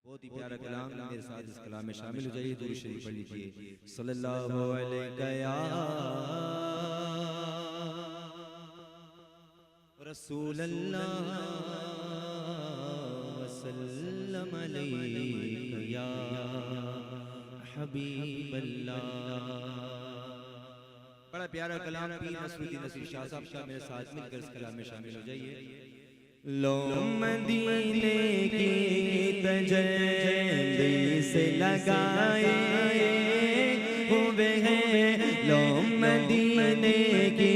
बहुत ही प्यारा कलाम, मेरे साथ इस कलाम में शामिल हो जाइए। दुरूद शरीफ पढ़ लीजिए। सल्लल्लाहु अलैहि या रसूल अल्लाह वसल्लम अलैका या हबीब अल्लाह। बड़ा प्यारा कलाम पीर नसरुद्दीन नसीर शाह साहब का, मेरे साथ मिलकर इस कलाम में शामिल हो जाइए। लो मदीने की तजल्ली से लगाए हुए हैं, लो मदीने की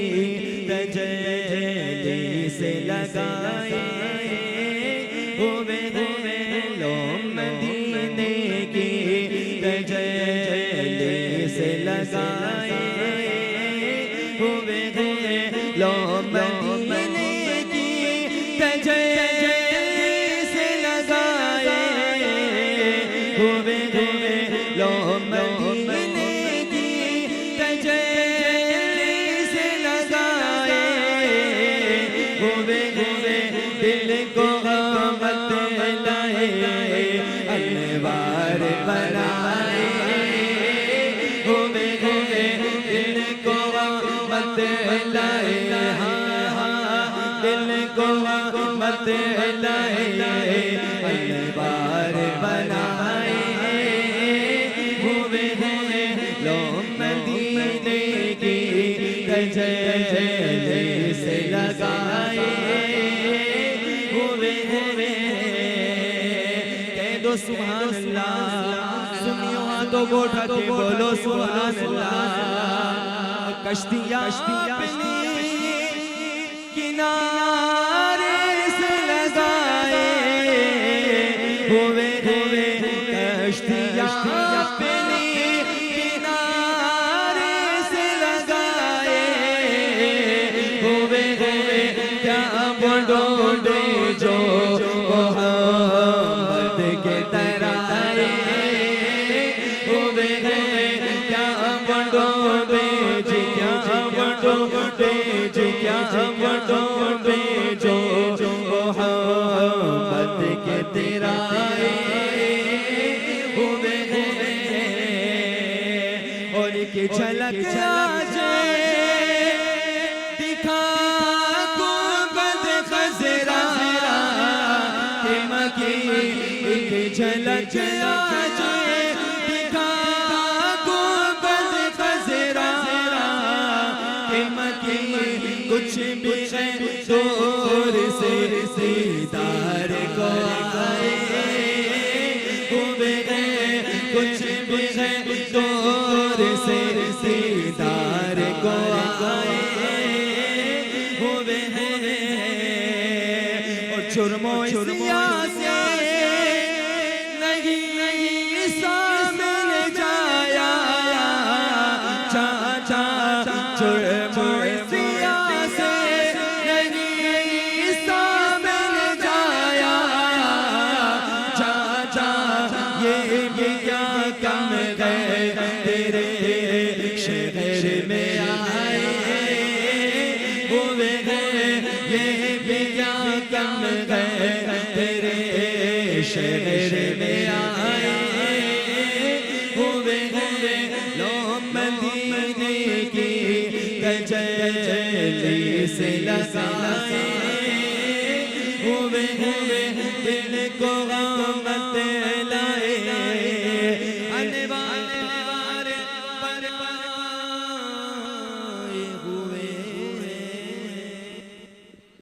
तजल्ली से लगाए हुए हैं, लो मदीने की तजल्ली से लगाए हुए हैं, लो मदीने से लगाए हुए हैं, लो मदीने की तजल्ली से लगाए हुए हैं, दिल को मत लाए अनवार बनाए हुए हैं, दिल को मत लाए, दिल को मत लाए अनवार बनाए हुए हैं, लो मदीने की तजल्ली से लगाए हुए हैं। कह दो सुभान अल्लाह, सुनियो हाथों को उठा के बोलो सुभान अल्लाह। कश्तियां किनारे से लगाए हुए हैं, कश्तियां अपनी किनारे से लगाए हुए हैं, क्या बड़ोड़े जो मोहम्मद के तराए हुए हैं, क्या बड़ोड़े जी, क्या बड़ोड़े जी, क्या बड़ोड़े जो मोहम्मद के तराए हुए हैं, और की झलक दिखा गुंबद खज़रा के मकी, एक झलक दिखा गुंबद खज़रा के मकी, कुछ भी है दूर से दीदार को आए हुए हैं, कुछ भी है दूर से दीदार को आए हुए हैं, और जुर्मो सिया से नहीं सामने जाया, चाचा जुर्मो सिया से नहीं सामने जाया, चाचा ये भी क्या कम गए तेरे शहर में आए हुए हैं, ये भी क्या कम गए तेरे शहर में